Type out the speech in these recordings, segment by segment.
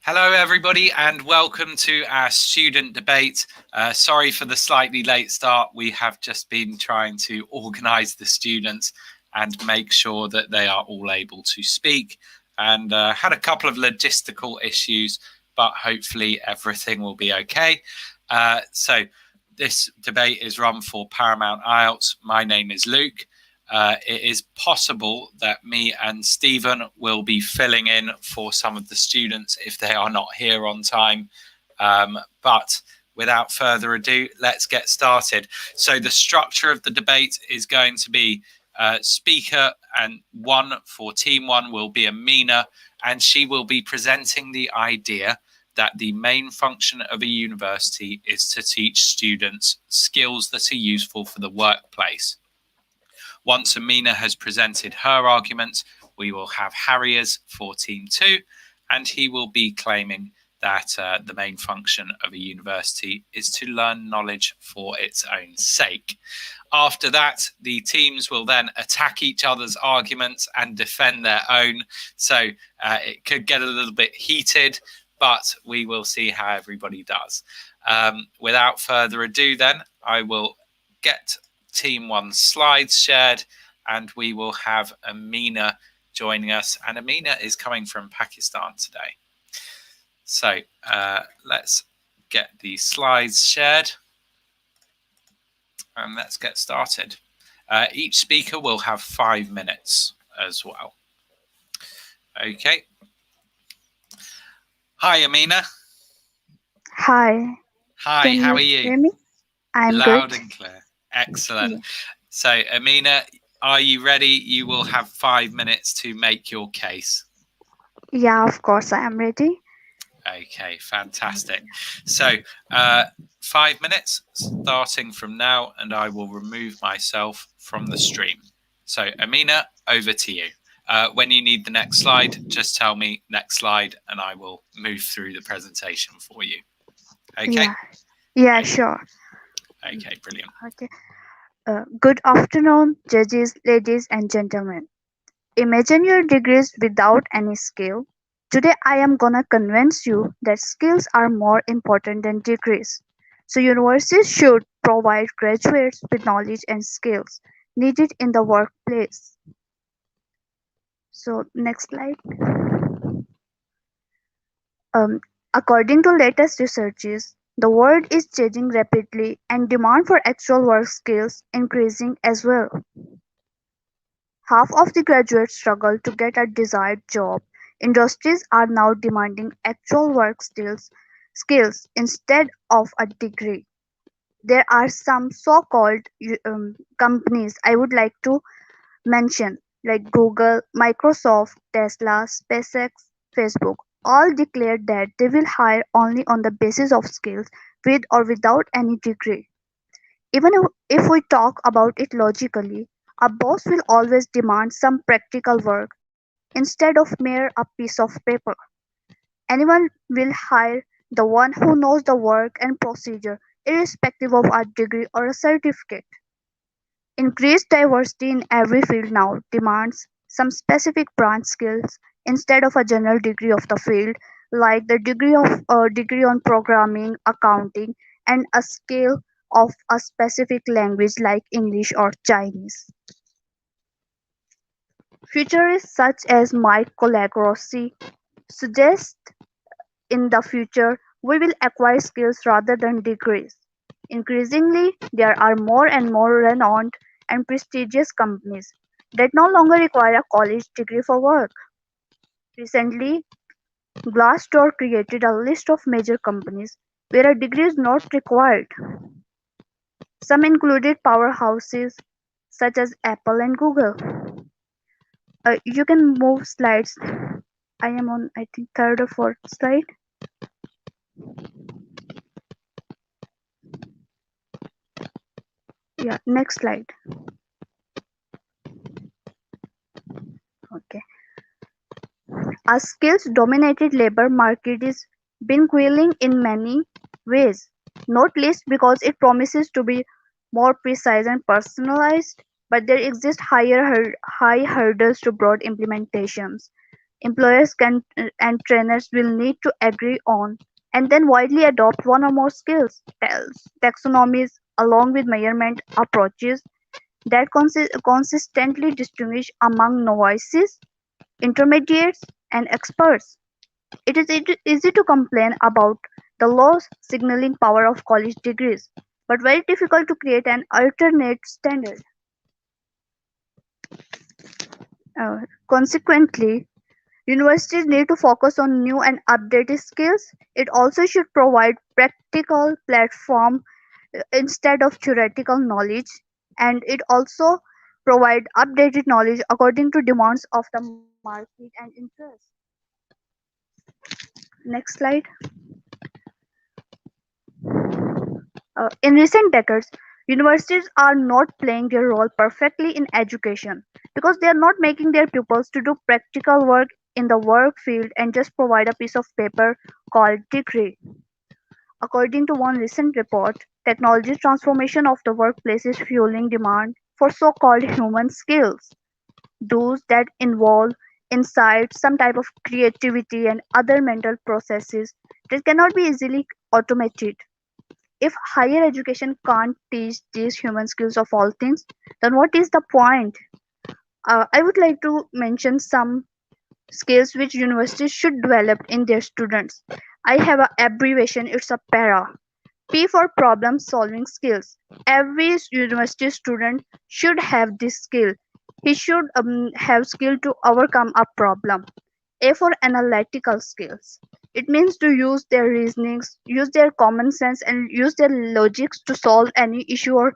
Hello, everybody, and welcome to our student debate. Sorry for the slightly late start. We have just been trying to organise the students and make sure that they are all able to speak, and had a couple of logistical issues, but hopefully everything will be okay. So this debate is run for Paramount IELTS. My name is Luke. It is possible that me and Stephen will be filling in for some of the students if they are not here on time. But without further ado, let's get started. So the structure of the debate is going to be speaker, and one for team one will be Amina, and she will be presenting the idea that the main function of a university is to teach students skills that are useful for the workplace. Once Amina has presented her arguments, we will have Harriers for Team 2, and he will be claiming that the main function of a university is to learn knowledge for its own sake. After that, the teams will then attack each other's arguments and defend their own. So it could get a little bit heated, but we will see how everybody does. Without further ado, then, I will get Team 1's slides shared, and we will have Amina joining us. And Amina is coming from Pakistan today. So let's get the slides shared, and let's get started. Each speaker will have 5 minutes as well. Okay. Hi, Amina. Hi. Hi, how are you? Hear me? I'm Loud good. and clear. Excellent. Yeah. So, Amina, are you ready? You will have 5 minutes to make your case. Yeah, of course I am ready. Okay, fantastic. So, 5 minutes starting from now, and I will remove myself from the stream. So, Amina, over to you. When you need the next slide, just tell me next slide, and I will move through the presentation for you. Okay? Yeah, Okay. sure. Okay, brilliant. Okay. Good afternoon, judges, ladies, and gentlemen. Imagine your degrees without any skill. Today I am gonna convince you that skills are more important than degrees. So universities should provide graduates with knowledge and skills needed in the workplace. So next slide. Um, According to latest researches, the world is changing rapidly and demand for actual work skills increasing as well. Half of the graduates struggle to get a desired job. Industries are now demanding actual work skills instead of a degree. There are some so-called companies I would like to mention, like Google, Microsoft, Tesla, SpaceX, Facebook, all declared that they will hire only on the basis of skills with or without any degree. Even if we talk about it logically, a boss will always demand some practical work instead of mere a piece of paper. Anyone will hire the one who knows the work and procedure, irrespective of a degree or a certificate. Increased diversity in every field now demands some specific branch skills instead of a general degree of the field, like the degree on programming, accounting, and a skill of a specific language like English or Chinese. Futurists such as Mike Colagrossi suggest in the future we will acquire skills rather than degrees. Increasingly, there are more and more renowned and prestigious companies that no longer require a college degree for work. Recently, Glassdoor created a list of major companies where a degree is not required. Some included powerhouses such as Apple and Google. You can move slides. I am on, I think, third or fourth slide. Yeah, next slide. Okay. A skills-dominated labor market is been quelling in many ways, not least because it promises to be more precise and personalized, but there exist high hurdles to broad implementations. Employers can and trainers will need to agree on and then widely adopt one or more skills. Taxonomies, along with measurement approaches that consistently distinguish among novices, intermediates, and experts. It is easy to complain about the low signaling power of college degrees, but very difficult to create an alternate standard. Consequently, universities need to focus on new and updated skills. It also should provide practical platform instead of theoretical knowledge, and it also provide updated knowledge according to demands of the market and interest. Next slide. In recent decades, universities are not playing their role perfectly in education because they are not making their pupils to do practical work in the work field and just provide a piece of paper called degree. According to one recent report, technology transformation of the workplace is fueling demand for so-called human skills, those that involve insight, some type of creativity, and other mental processes that cannot be easily automated. If higher education can't teach these human skills of all things, then what is the point? I would like to mention some skills which universities should develop in their students. I have an abbreviation, it's a PARA. P for problem solving skills. Every university student should have this skill. He should have skill to overcome a problem. A for analytical skills. It means to use their reasonings, use their common sense, and use their logics to solve any issue or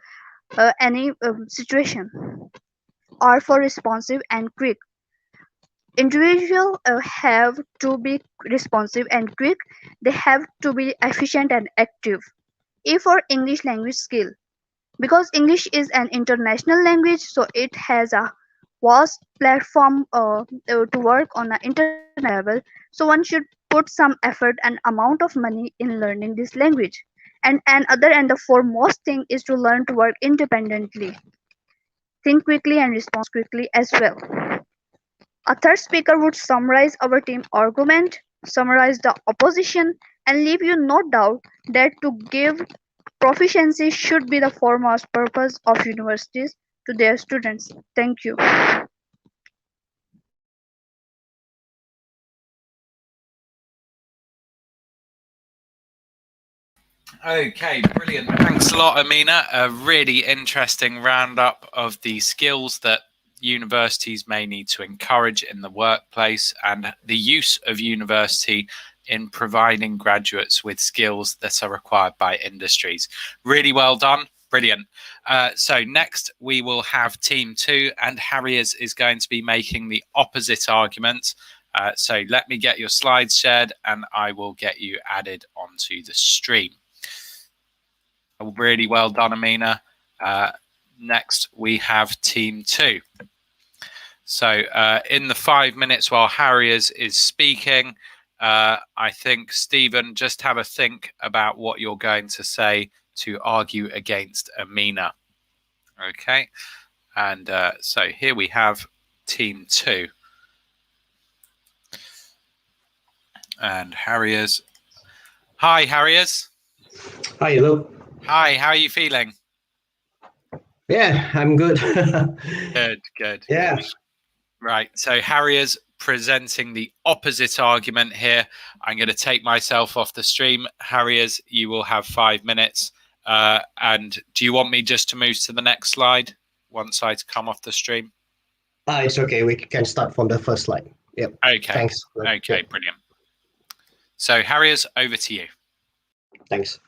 any situation. R for responsive and quick. Individuals have to be responsive and quick. They have to be efficient and active. A for English language skill. Because English is an international language, so it has a vast platform to work on an international level. So one should put some effort and amount of money in learning this language. And the foremost thing is to learn to work independently, think quickly and respond quickly as well. A third speaker would summarize our team argument, summarize the opposition, and leave you no doubt that to give proficiency should be the foremost purpose of universities to their students. Thank you. Okay, brilliant. Thanks a lot, Amina. A really interesting roundup of the skills that universities may need to encourage in the workplace and the use of university in providing graduates with skills that are required by industries. Really well done. Brilliant. So next we will have team 2, and Harry is going to be making the opposite argument. So let me get your slides shared and I will get you added onto the stream. Really well done, Amina. Next, we have team 2. So in the 5 minutes while Harry is speaking, I think, Stephen, just have a think about what you're going to say to argue against Amina. Okay. And so here we have team 2. And Harriers. Hi, Harriers. Hi, Luke. Hi, how are you feeling? Yeah, I'm good. Good. Yeah. Good. Right. So Harriers presenting the opposite argument here. I'm going to take myself off the stream. Harriers, you will have 5 minutes. And do you want me just to move to the next slide once I come off the stream? It's okay. We can start from the first slide. Yep. Okay. Thanks. Okay, Yep. brilliant. So Harriers, over to you. Thanks.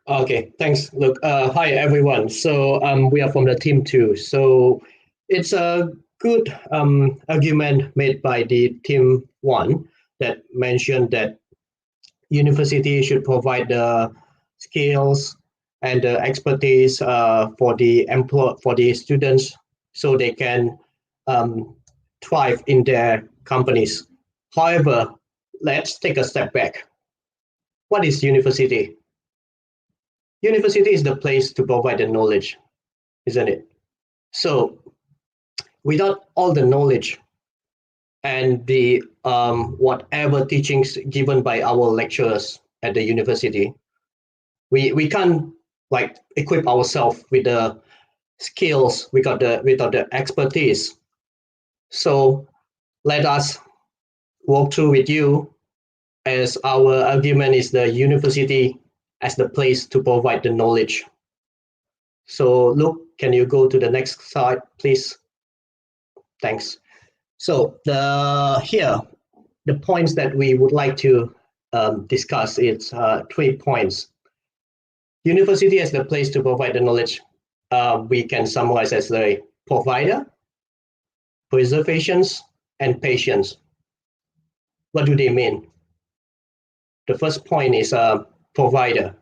Okay, thanks, Luke. Hi, everyone. So we are from the team 2. So it's a good argument made by the team 1 that mentioned that university should provide the skills and the expertise for the students so they can thrive in their companies. However, let's take a step back. What is university? University is the place to provide the knowledge, isn't it? So without all the knowledge and the whatever teachings given by our lecturers at the university. We can't like equip ourselves with the skills, without the expertise. So let us walk through with you, as our argument is the university as the place to provide the knowledge. So Luke, can you go to the next slide, please? Thanks. So the points that we would like to discuss is 3 points. University as the place to provide the knowledge, we can summarize as the provider, preservations, and patience. What do they mean? The first point is provider.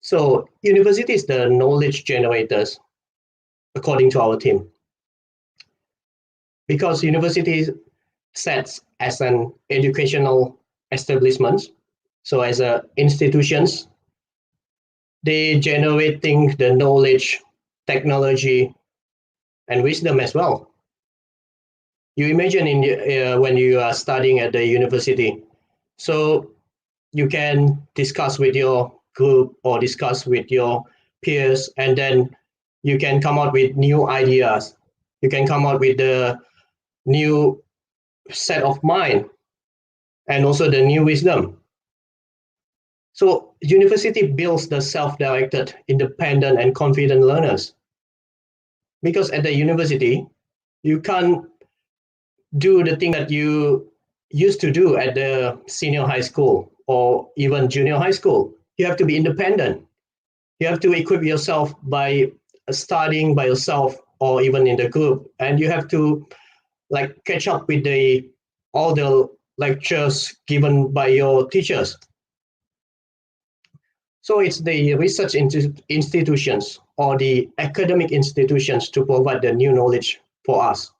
So university is the knowledge generators, according to our team. Because university sets as an educational establishment, so as institutions, they generating the knowledge, technology, and wisdom as well. You imagine when you are studying at the university, so you can discuss with your group or discuss with your peers, and then you can come out with new ideas. You can come out with the new set of mind and also the new wisdom. So university builds the self-directed, independent, and confident learners. Because at the university, you can't do the thing that you used to do at the senior high school or even junior high school. You have to be independent. You have to equip yourself by studying by yourself or even in the group, and you have to like catch up with all the lectures given by your teachers. So it's the research institutions or the academic institutions to provide the new knowledge for us.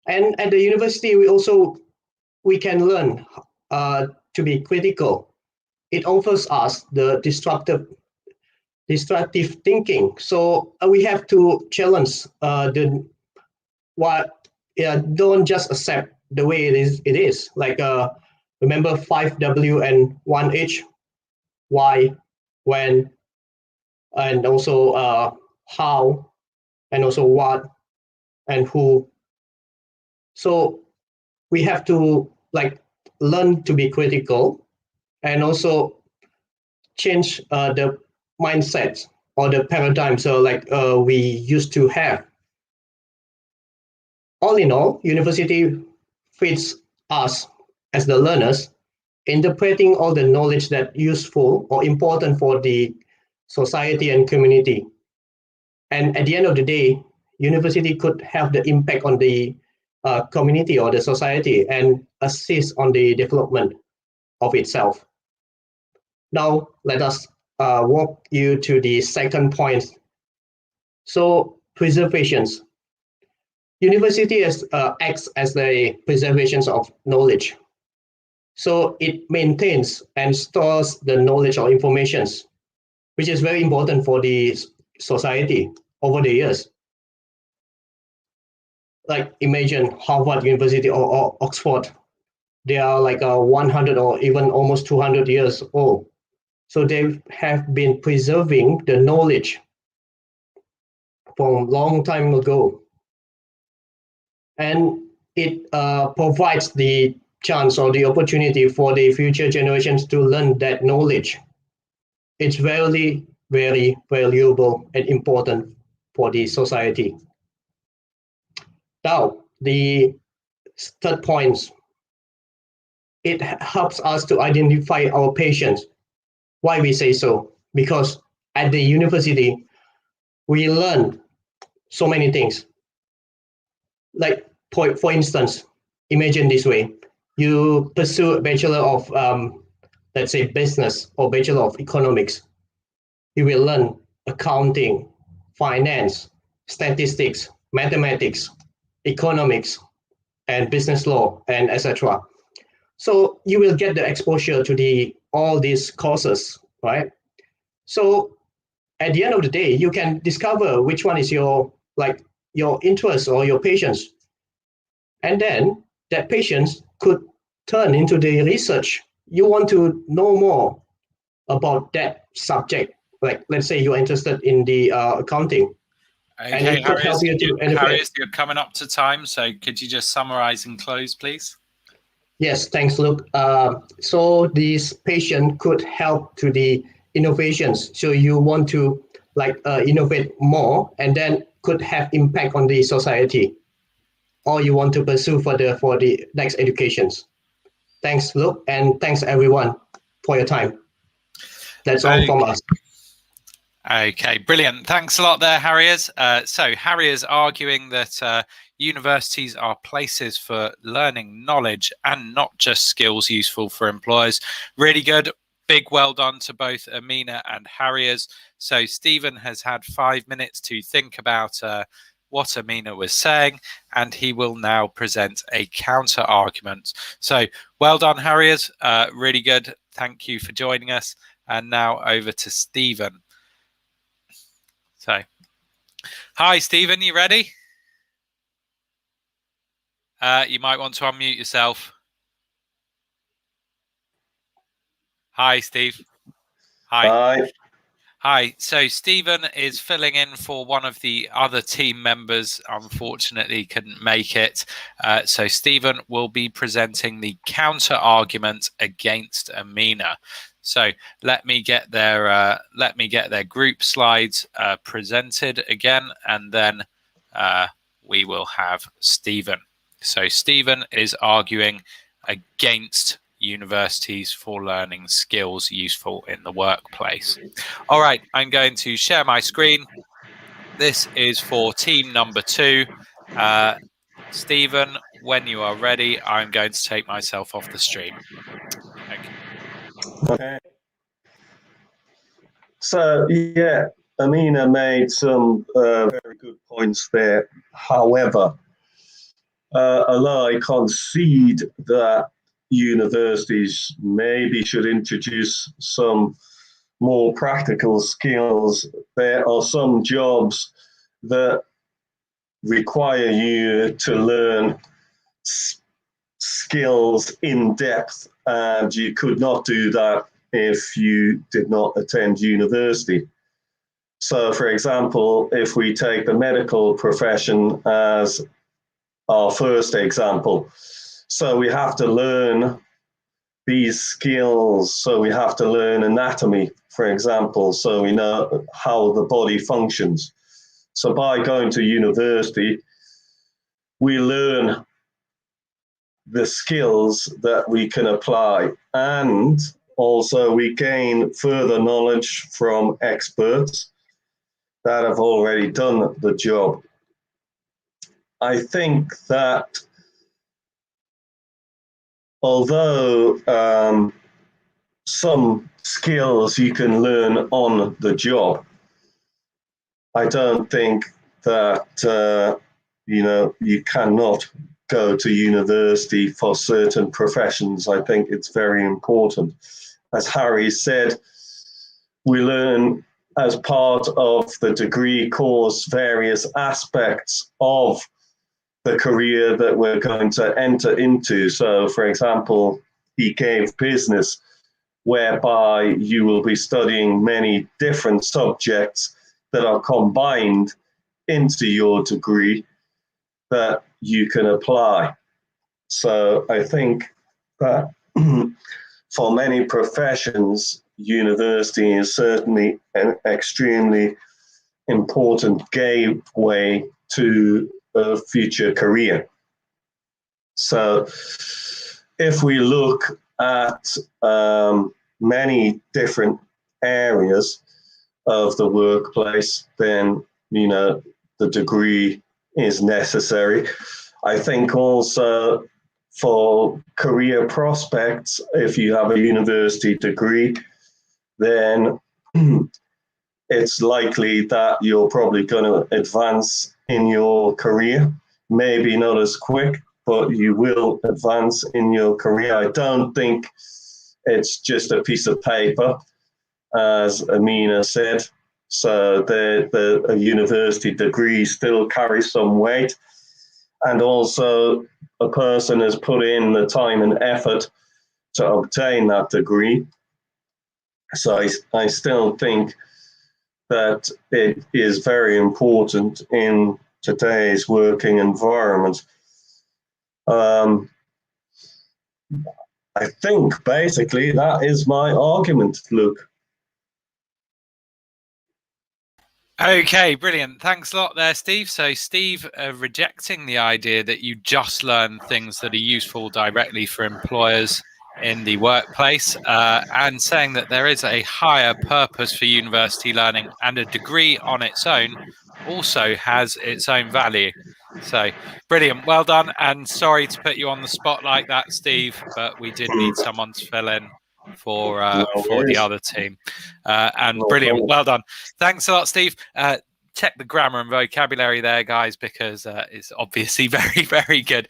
And at the university, we can learn to be critical. It offers us the destructive thinking. So we have to challenge don't just accept the way it is. Like remember 5W and 1H, why, when, and also how, and also what, and who. So we have to like learn to be critical and also change the mindset or the paradigm. So like we used to have. All in all, university fits us as the learners, interpreting all the knowledge that useful or important for the society and community. And at the end of the day, university could have the impact on the community or the society and assist on the development of itself. Now, let us walk you to the second point. So, preservations. University acts as the preservations of knowledge. So it maintains and stores the knowledge or informations, which is very important for the society over the years. Like imagine Harvard University or Oxford, they are like 100 or even almost 200 years old. So they have been preserving the knowledge from long time ago. And it provides the chance or the opportunity for the future generations to learn that knowledge. It's very, very valuable and important for the society. Now, the third point, it helps us to identify our patients. Why we say so? Because at the university, we learn so many things. Like, for instance, imagine this way. You pursue a Bachelor of, let's say, business or Bachelor of economics. You will learn accounting, finance, statistics, mathematics, economics, and business law, and etc. So you will get the exposure to all these courses, right? So at the end of the day, you can discover which one is your interest or your patience. And then that patients could turn into the research. You want to know more about that subject. Like, let's say you're interested in the accounting. Okay, And it could help you to innovate. Harrius, you're coming up to time, so could you just summarize and close, please? Yes, thanks, Luke. So this patient could help to the innovations. So you want to innovate more, and then could have impact on the society, or you want to pursue for the next educations. Thanks, Luke, and thanks everyone for your time. That's all from us. Okay, brilliant. Thanks a lot there, Harriers. So Harriers arguing that universities are places for learning knowledge and not just skills useful for employers. Really good. Big well done to both Amina and Harriers. So Stephen has had 5 minutes to think about what Amina was saying, and he will now present a counter argument. So well done, Harriers. Really good. Thank you for joining us. And now over to Stephen. So, hi, Stephen, you ready? You might want to unmute yourself. Hi, Steve. Hi. Hi. Hi. So Stephen is filling in for one of the other team members. Unfortunately, couldn't make it. So Stephen will be presenting the counter argument against Amina. So let me get their group slides presented again, and then we will have Stephen. So Stephen is arguing against universities for learning skills useful in the workplace. All right, I'm going to share my screen. This is for team number 2. Stephen, when you are ready, I'm going to take myself off the stream. Okay. So, yeah, Amina made some very good points there. However, although I concede that universities maybe should introduce some more practical skills, there are some jobs that require you to learn skills in depth, and you could not do that if you did not attend university. So, for example, if we take the medical profession as our first example, so we have to learn these skills. So we have to learn anatomy, for example, so we know how the body functions. So by going to university, we learn the skills that we can apply, and also we gain further knowledge from experts that have already done the job. I think that although some skills you can learn on the job, I don't think that you cannot go to university for certain professions. I think it's very important. As Harry said, we learn as part of the degree course various aspects of the career that we're going to enter into. So, for example, he gave business, whereby you will be studying many different subjects that are combined into your degree that you can apply. So I think that for many professions, university is certainly an extremely important gateway to a future career. So if we look at many different areas of the workplace, then, the degree is necessary. I think also for career prospects, if you have a university degree, then it's likely that you're probably going to advance in your career. Maybe not as quick, but you will advance in your career. I don't think it's just a piece of paper, as Amina said. So the university degree still carries some weight. and also a person has put in the time and effort to obtain that degree. So I still think that it is very important in today's working environment. I think basically that is my argument, Luke. Okay, brilliant. Thanks a lot there, Steve. So Steve rejecting the idea that you just learn things that are useful directly for employers in the workplace, and saying that there is a higher purpose for university learning, and a degree on its own also has its own value. So brilliant, well done, and sorry to put you on the spot like that, Steve, but we did need someone to fill in for the other team, and brilliant, well done. Thanks a lot, Steve. Check the grammar and vocabulary there, guys, because it's obviously very, very good.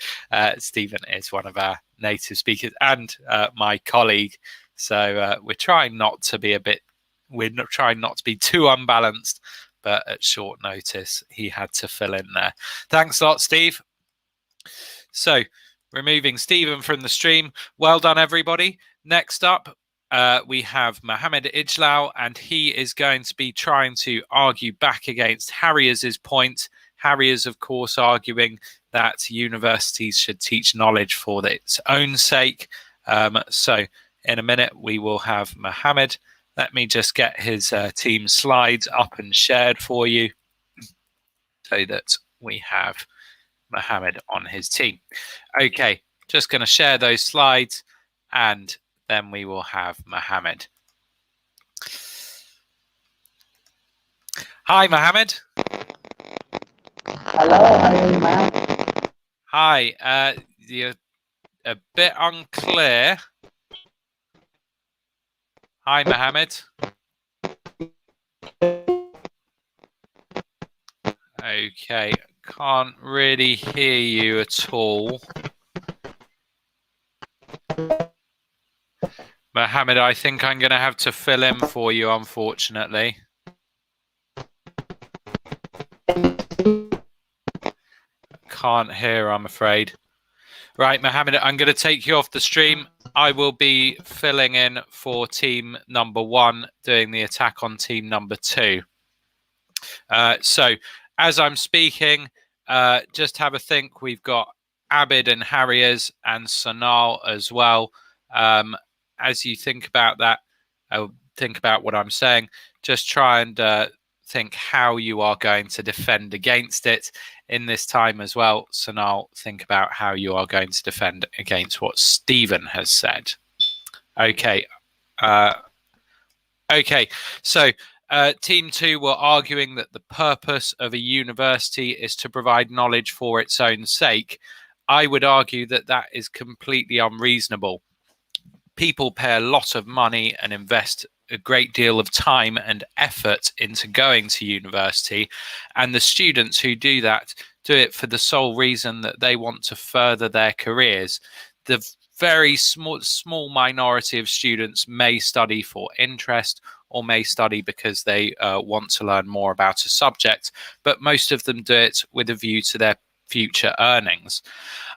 Stephen is one of our native speakers and my colleague, so we're trying not to be too unbalanced, but at short notice he had to fill in there. Thanks a lot, Steve. So removing Stephen from the stream. Well done, everybody. Next up, we have Mohammed Ijlal, and he is going to be trying to argue back against Harriers' point. Harriers, of course, arguing that universities should teach knowledge for its own sake. So in a minute, we will have Mohammed. Let me just get his team slides up and shared for you so that we have Mohammed on his team. Okay, just going to share those slides, and then we will have Mohammed. Hi, Mohammed. Hello, Hi, you're a bit unclear. Hi, Mohammed. Okay, can't really hear you at all. Mohammed, I think I'm going to have to fill in for you, unfortunately. Can't hear, I'm afraid. Right, Mohammed, I'm going to take you off the stream. I will be filling in for team number 1, doing the attack on team number 2. So, as I'm speaking, just have a think. We've got Abid and Harriers and Sonal as well. As you think about that, think about what I'm saying, just try and think how you are going to defend against it in this time as well. So now think about how you are going to defend against what Stephen has said. Okay. Okay. So team 2 were arguing that the purpose of a university is to provide knowledge for its own sake. I would argue that that is completely unreasonable. People pay a lot of money and invest a great deal of time and effort into going to university, and the students who do that do it for the sole reason that they want to further their careers. The very small minority of students may study for interest or may study because they want to learn more about a subject, but most of them do it with a view to their future earnings.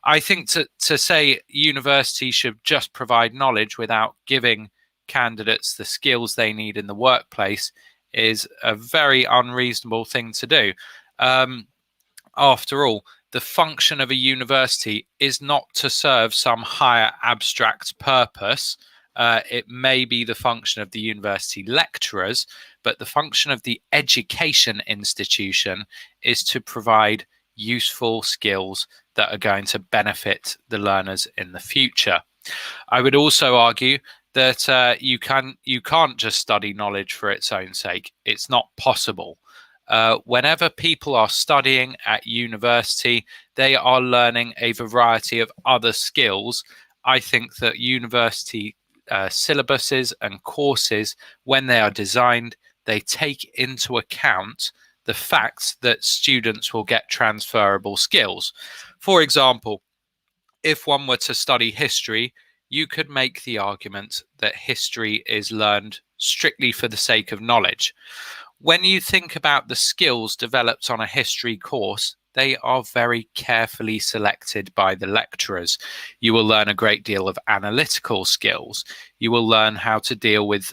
I think to say university should just provide knowledge without giving candidates the skills they need in the workplace is a very unreasonable thing to do. After all, the function of a university is not to serve some higher abstract purpose. It may be the function of the university lecturers, but the function of the education institution is to provide useful skills that are going to benefit the learners in the future. I would also argue that you can't just study knowledge for its own sake. It's not possible. Whenever people are studying at university, they are learning a variety of other skills. I think that university syllabuses and courses, when they are designed, they take into account the fact that students will get transferable skills. For example, if one were to study history, you could make the argument that history is learned strictly for the sake of knowledge. When you think about the skills developed on a history course, they are very carefully selected by the lecturers. You will learn a great deal of analytical skills. You will learn how to deal with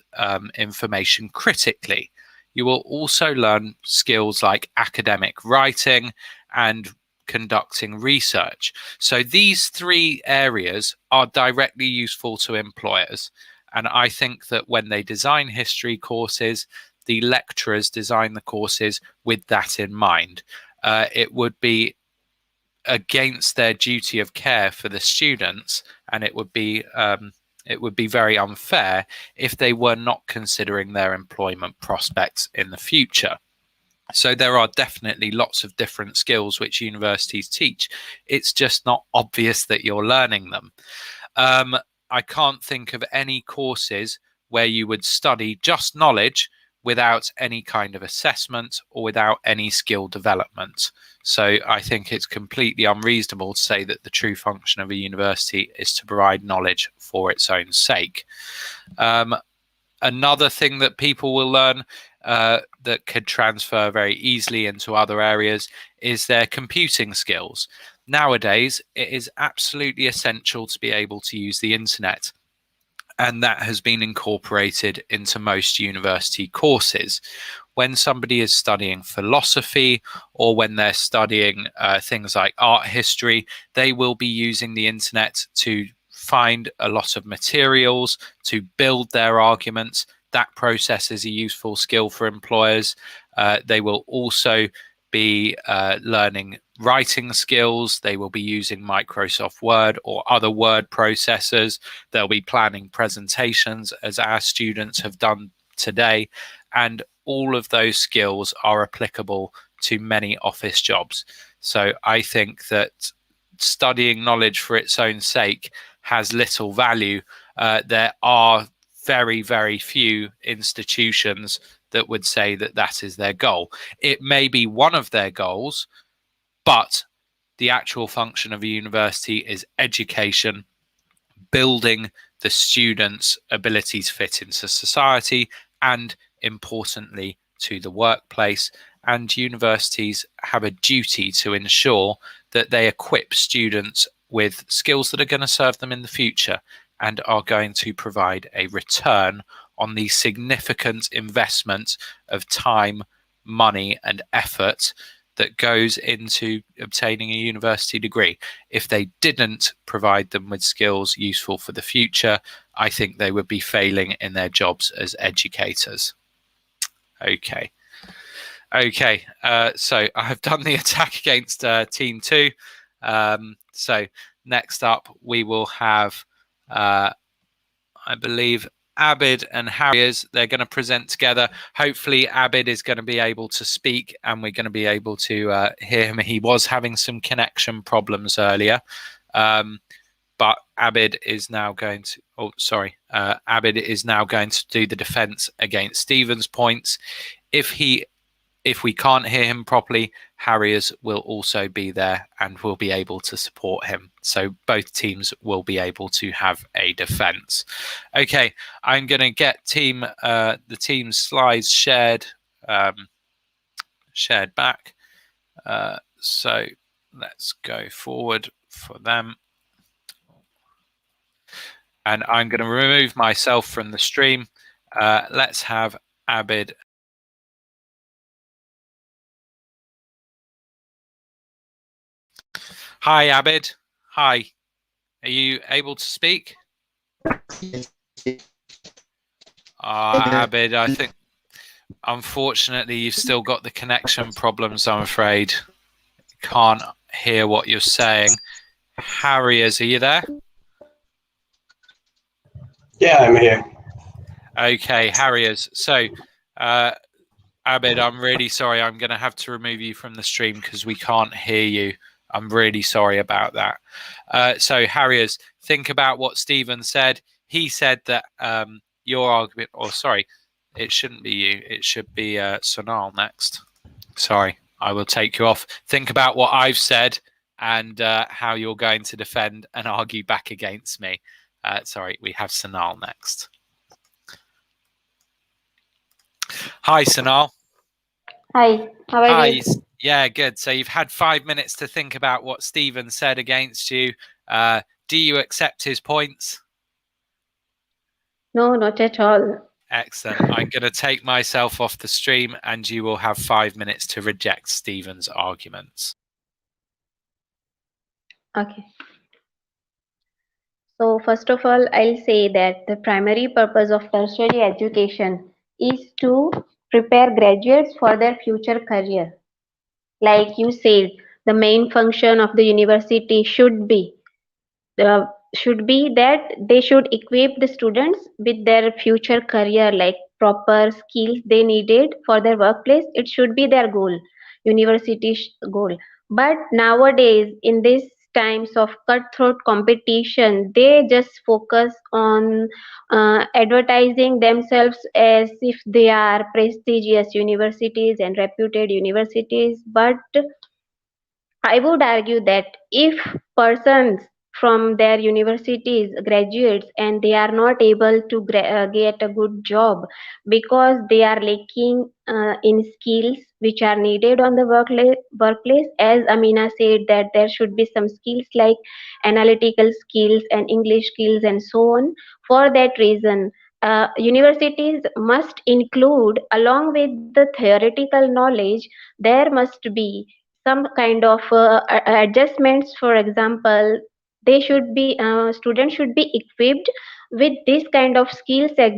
information critically. You will also learn skills like academic writing and conducting research. So these three areas are directly useful to employers. And I think that when they design history courses, the lecturers design the courses with that in mind. It would be against their duty of care for the students, and it would be very unfair if they were not considering their employment prospects in the future. So there are definitely lots of different skills which universities teach. It's just not obvious that you're learning them. I can't think of any courses where you would study just knowledge without any kind of assessment or without any skill development. So I think it's completely unreasonable to say that the true function of a university is to provide knowledge for its own sake. Another thing that people will learn that could transfer very easily into other areas is their computing skills. Nowadays, it is absolutely essential to be able to use the internet, and that has been incorporated into most university courses. When somebody is studying philosophy or when they're studying things like art history, they will be using the internet to find a lot of materials, to build their arguments. That process is a useful skill for employers. They will also be learning writing skills. They will be using Microsoft Word or other word processors. They'll be planning presentations, as our students have done today. And all of those skills are applicable to many office jobs. So I think that studying knowledge for its own sake has little value. There are very, very few institutions that would say that that is their goal. It may be one of their goals, but the actual function of a university is education, building the students' ability to fit into society and, importantly, to the workplace. And universities have a duty to ensure that they equip students with skills that are going to serve them in the future and are going to provide a return on the significant investment of time, money, and effort that goes into obtaining a university degree. If they didn't provide them with skills useful for the future, I think they would be failing in their jobs as educators. Okay, so I have done the attack against Team 2. So next up, we will have, I believe, Abid and Harriers. They're going to present together. Hopefully Abid is going to be able to speak and we're going to be able to hear him. He was having some connection problems earlier, but Abid is now going to, Abid is now going to do the defense against Stephen's points. If we can't hear him properly, Harriers will also be there and will be able to support him. So both teams will be able to have a defense. Okay, I'm going to get the team's slides shared back. So let's go forward for them. And I'm going to remove myself from the stream. Let's have Abid. Hi, Abid. Hi. Are you able to speak? Abid, I think, unfortunately, you've still got the connection problems, I'm afraid. Can't hear what you're saying. Harriers, are you there? Yeah, I'm here. Okay, Harriers. So, Abid, I'm really sorry. I'm going to have to remove you from the stream because we can't hear you. I'm really sorry about that. So, Harriers, think about what Stephen said. He said that your argument, or sorry, it shouldn't be you. It should be Sonal next. Sorry, I will take you off. Think about what I've said and how you're going to defend and argue back against me. Sorry, we have Sonal next. Hi, Sonal. Hi, how are Hi. you? Yeah, good. So you've had 5 minutes to think about what Stephen said against you. Do you accept his points? No, not at all. Excellent. I'm going to take myself off the stream and you will have 5 minutes to reject Stephen's arguments. Okay. So first of all, I'll say that the primary purpose of tertiary education is to prepare graduates for their future career. Like you said, the main function of the university should be that they should equip the students with their future career, like proper skills they needed for their workplace. It should be their goal, goal. But nowadays, in these times of cutthroat competition, they just focus on advertising themselves as if they are prestigious universities and reputed universities. But I would argue that if persons from their universities graduates and they are not able to get a good job because they are lacking in skills which are needed on the workplace, as Amina said, that there should be some skills like analytical skills and English skills and so on. For that reason, universities must include, along with the theoretical knowledge, there must be some kind of adjustments. For example, they should be students should be equipped with this kind of skills as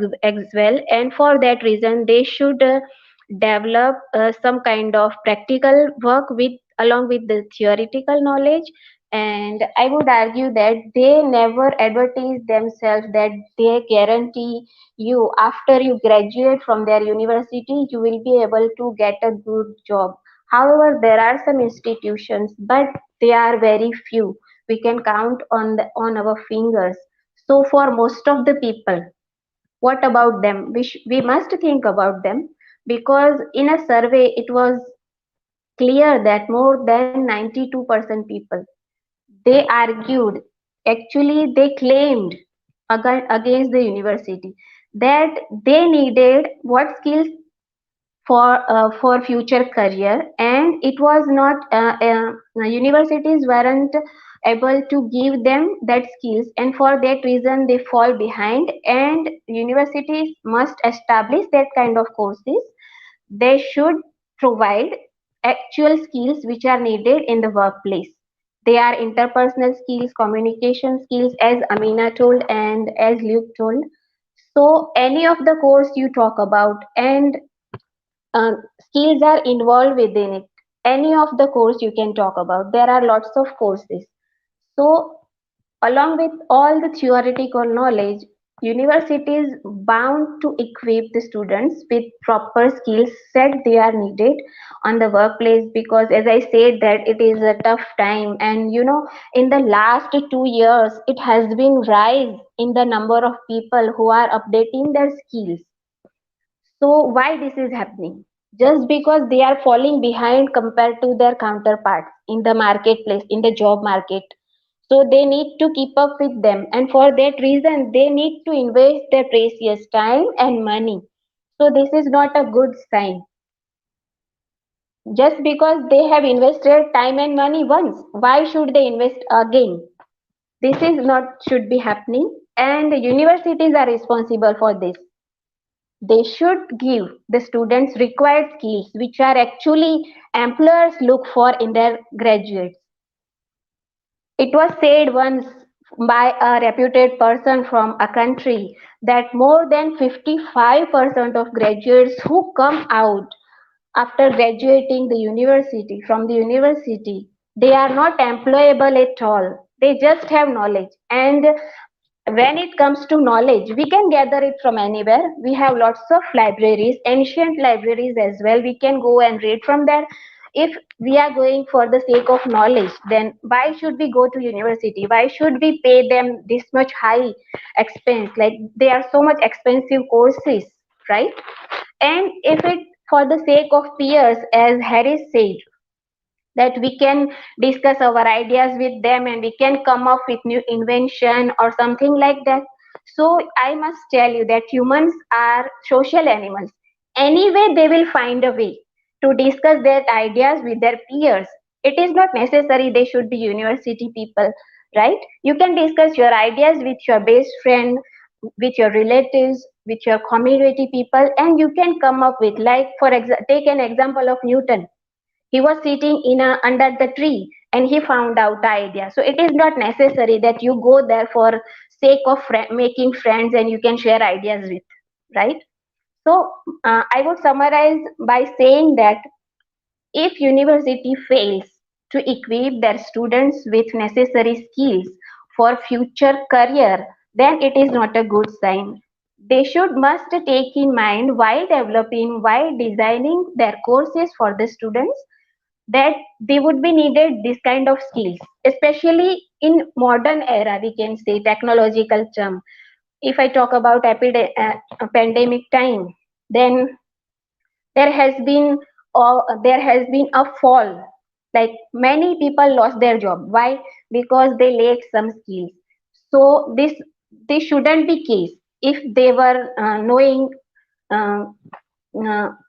well, and for that reason they should develop some kind of practical work with along with the theoretical knowledge. And I would argue that they never advertise themselves that they guarantee you after you graduate from their university you will be able to get a good job. However, there are some institutions, but they are very few. We can count on our fingers. So, for most of the people, what about them? We must think about them, because in a survey it was clear that more than 92% people, they argued, actually they claimed against the university that they needed what skills for future career, and it was not universities weren't able to give them that skills, and for that reason they fall behind, and universities must establish that kind of courses. They should provide actual skills which are needed in the workplace. They are interpersonal skills, communication skills, as Amina told and as Luke told. So any of the course you talk about and skills are involved within it. Any of the course you can talk about. There are lots of courses. So, along with all the theoretical knowledge, university is bound to equip the students with proper skills set they are needed on the workplace, because as I said that it is a tough time, and in the last 2 years it has been rise in the number of people who are updating their skills. So why this is happening? Just because they are falling behind compared to their counterparts in the marketplace, in the job market. So they need to keep up with them, and for that reason they need to invest their precious time and money. So this is not a good sign. Just because they have invested time and money once, why should they invest again? This is not should be happening, and the universities are responsible for this. They should give the students required skills which are actually employers look for in their graduates. It was said once by a reputed person from a country that more than 55% of graduates who come out after graduating from the university, they are not employable at all. They just have knowledge, and when it comes to knowledge, we can gather it from anywhere. We have lots of libraries, ancient libraries as well. We can go and read from there. If we are going for the sake of knowledge, then why should we go to university? Why should we pay them this much high expense? Like, they are so much expensive courses, right? And if it for the sake of peers, as Harris said, that we can discuss our ideas with them and we can come up with new invention or something like that. So I must tell you that humans are social animals. Anyway they will find a way. to discuss their ideas with their peers. It is not necessary they should be university people, right? You can discuss your ideas with your best friend, with your relatives, with your community people, and you can come up with, like, take an example of Newton. He was sitting under the tree and he found out the idea. So it is not necessary that you go there for sake of making friends and you can share ideas with, right? So I would summarize by saying that if university fails to equip their students with necessary skills for future career, then it is not a good sign. They must take in mind while designing their courses for the students, that they would be needed this kind of skills, especially in modern era, we can say technological term. If I talk about pandemic time, then there has been a fall, like many people lost their job. Why? Because they lack some skills. So this shouldn't be case. If they were knowing uh,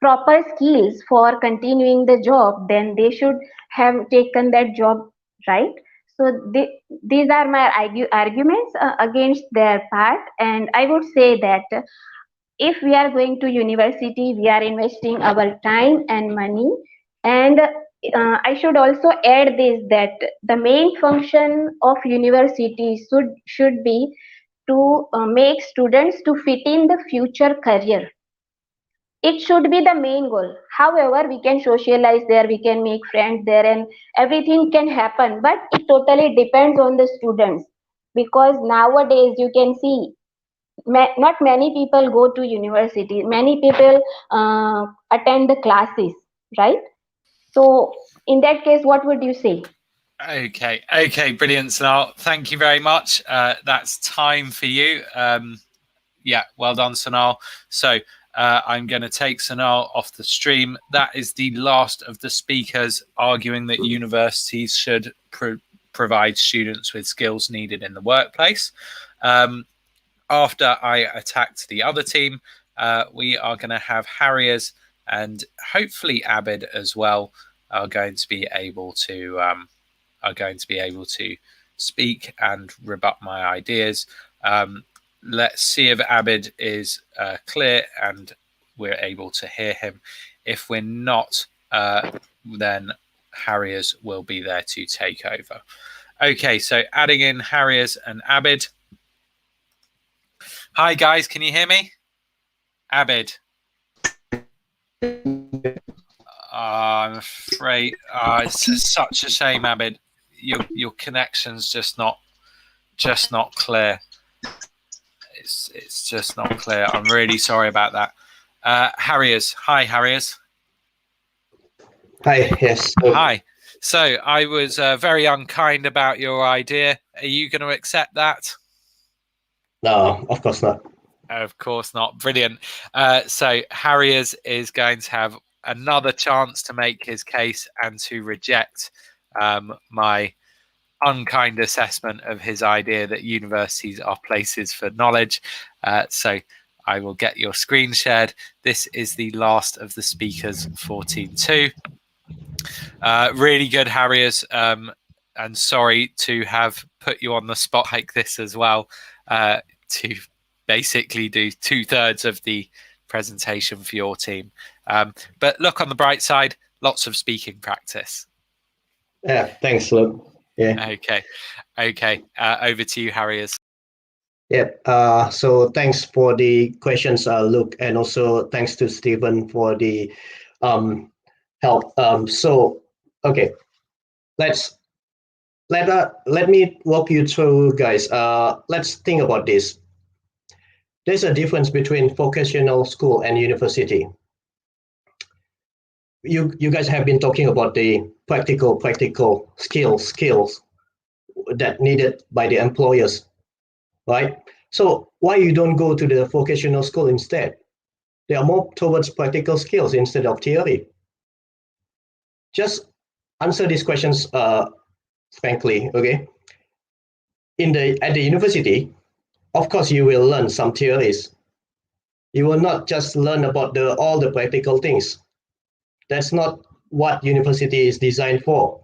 proper skills for continuing the job, then they should have taken that job, right? So these are my arguments against their part, and I would say that if we are going to university, we are investing our time and money. And I should also add this, that the main function of university should be to make students to fit in the future career. It should be the main goal. However, we can socialize there, we can make friends there, and everything can happen, but it totally depends on the students. Because nowadays you can see not many people go to university, many people attend the classes, right? So in that case, what would you say? Okay, brilliant, Sanal. Thank you very much. That's time for you. Yeah, well done, Sanal. So I'm going to take Sanal off the stream. That is the last of the speakers arguing that universities should provide students with skills needed in the workplace. After I attacked the other team, we are going to have Harriers and hopefully Abid as well are going to be able to speak and rebut my ideas. Let's see if Abid is clear and we're able to hear him. If we're not, then Harriers will be there to take over. Okay, so adding in Harriers and Abid. Hi guys, can you hear me? Abid. I'm afraid it's such a shame, Abid. Your connection's just not clear. It's just not clear. I'm really sorry about that. Harriers. Hi, Harriers. Hi, yes. Hi. So I was very unkind about your idea. Are you going to accept that? No, of course not. Of course not. Brilliant. So Harriers is going to have another chance to make his case and to reject my unkind assessment of his idea that universities are places for knowledge. So I will get your screen shared. This is the last of the speakers for Team 2. Really good, Harriers. And sorry to have put you on the spot like this as well, to basically do 2/3 of the presentation for your team. But look on the bright side, lots of speaking practice. Yeah, thanks, Luke. Yeah. Okay. Over to you, Harriers. Yeah. So thanks for the questions, Luke, and also thanks to Stephen for the help. So okay, let me walk you through, guys. Let's think about this. There's a difference between vocational school and university. You guys have been talking about the practical skills that needed by the employers, right? So why you don't go to the vocational school instead? They are more towards practical skills instead of theory. Just answer these questions frankly, okay? At the university, of course, you will learn some theories. You will not just learn about all the practical things. That's not what university is designed for.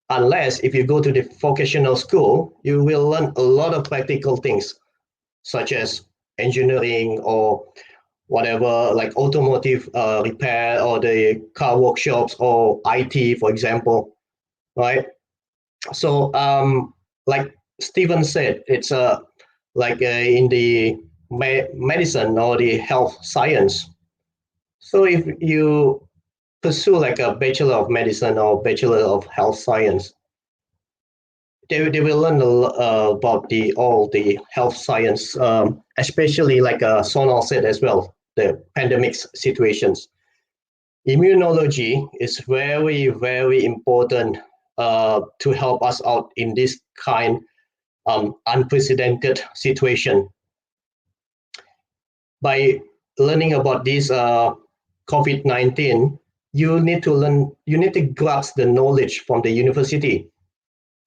Unless if you go to the vocational school, you will learn a lot of practical things, such as engineering or whatever, like automotive repair or the car workshops or IT, for example, right? So, like Stephen said, it's in the medicine or the health science. So if you pursue like a bachelor of medicine or bachelor of health science, they will learn about all the health science, especially like Sonal said as well, the pandemics situations. Immunology is very, very important to help us out in this kind unprecedented situation. By learning about this COVID-19, you need to grasp the knowledge from the university.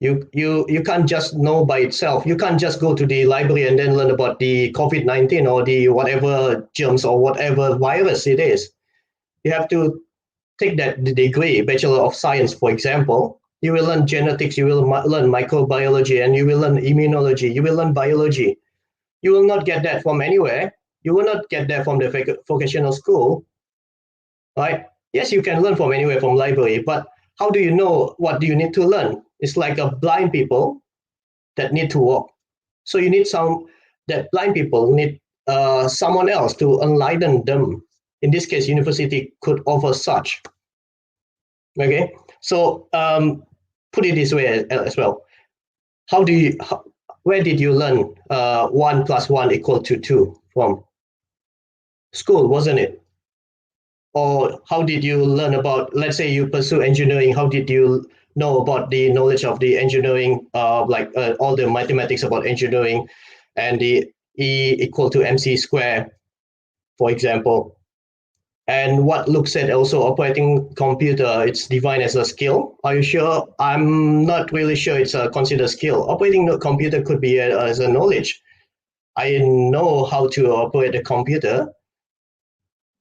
You can't just know by itself. You can't just go to the library and then learn about the COVID-19 or the whatever germs or whatever virus it is. You have to take that degree, Bachelor of Science, for example. You will learn genetics, you will learn microbiology, and you will learn immunology, you will learn biology. You will not get that from anywhere. You will not get that from the vocational school, right? Yes, you can learn from anywhere, from library, but how do you know what do you need to learn? It's like a blind people that need to walk. So you need that blind people need someone else to enlighten them. In this case, university could offer such. Okay, so put it this way as well. Where did you learn 1 + 1 = 2 from? School, wasn't it? Or how did you learn about, let's say you pursue engineering, how did you know about the knowledge of the engineering, all the mathematics about engineering and the E = mc², for example? And what Luke said also, operating computer, it's defined as a skill. Are you sure? I'm not really sure it's considered skill. Operating the computer could be as a knowledge. I know how to operate a computer.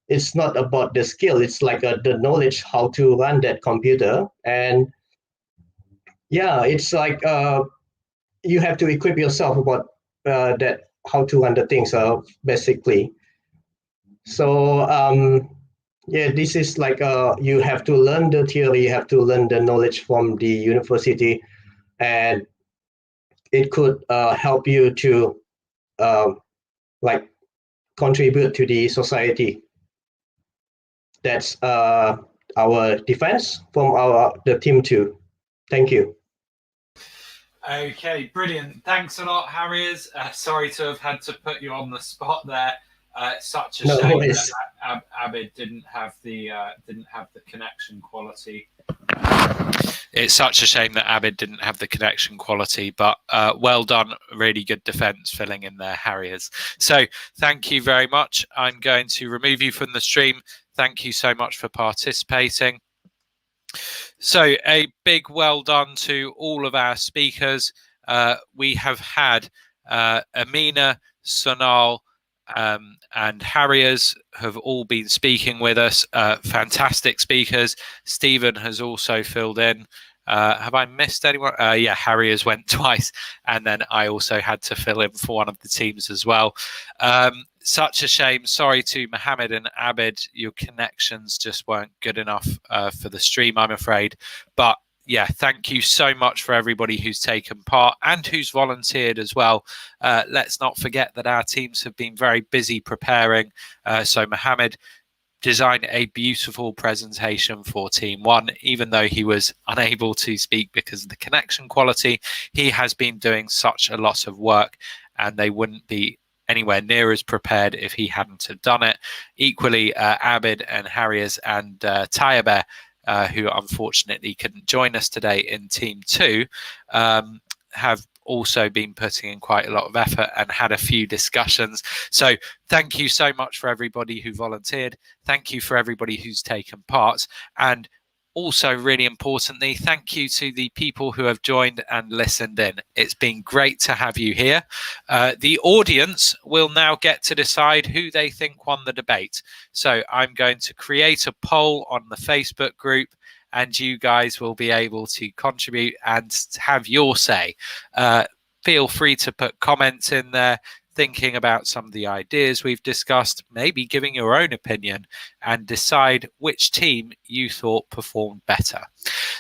It's not about the skill. It's like the knowledge how to run that computer. And yeah, it's like you have to equip yourself about that, how to run the things basically. So yeah, this is like you have to learn the theory, you have to learn the knowledge from the university, and it could help you to like contribute to the society. That's our defense from the team 2. Thank you. Okay, brilliant. Thanks a lot, Harriers. Sorry to have had to put you on the spot there. Such a shame that Abid didn't have the connection quality. It's such a shame that Abid didn't have the connection quality, but well done. Really good defense filling in there, Harriers. So thank you very much. I'm going to remove you from the stream. Thank you so much for participating. So a big well done to all of our speakers. We have had Amina, Sonal, and Harriers have all been speaking with us. Fantastic speakers. Stephen has also filled in. Have I missed anyone? Yeah, Harriers went twice, and then I also had to fill in for one of the teams as well. Such a shame. Sorry to Mohammed and Abid. Your connections just weren't good enough for the stream, I'm afraid. But yeah, thank you so much for everybody who's taken part and who's volunteered as well. Let's not forget that our teams have been very busy preparing. So Mohammed designed a beautiful presentation for Team 1, even though he was unable to speak because of the connection quality. He has been doing such a lot of work, and they wouldn't be anywhere near as prepared if he hadn't have done it. Equally, Abid and Harriers and Tayaber, who unfortunately couldn't join us today in Team 2, have also been putting in quite a lot of effort and had a few discussions. So thank you so much for everybody who volunteered. Thank you for everybody who's taken part. And also, really importantly, thank you to the people who have joined and listened in. It's been great to have you here. The audience will now get to decide who they think won the debate. So I'm going to create a poll on the Facebook group, and you guys will be able to contribute and have your say. Feel free to put comments in there, thinking about some of the ideas we've discussed, maybe giving your own opinion, and decide which team you thought performed better.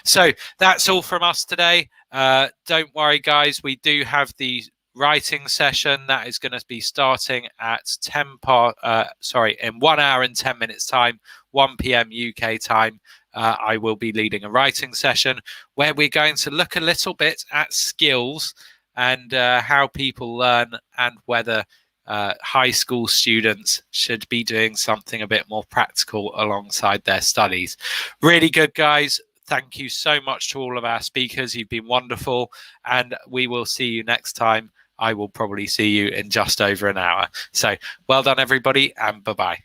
So that's all from us today. Don't worry, guys, we do have the writing session that is going to be starting at in 1 hour and 10 minutes time, 1 p.m. UK time. I will be leading a writing session where we're going to look a little bit at skills and how people learn, and whether high school students should be doing something a bit more practical alongside their studies. Really good, guys. Thank you so much to all of our speakers. You've been wonderful, and we will see you next time. I will probably see you in just over an hour. So well done, everybody, and bye-bye.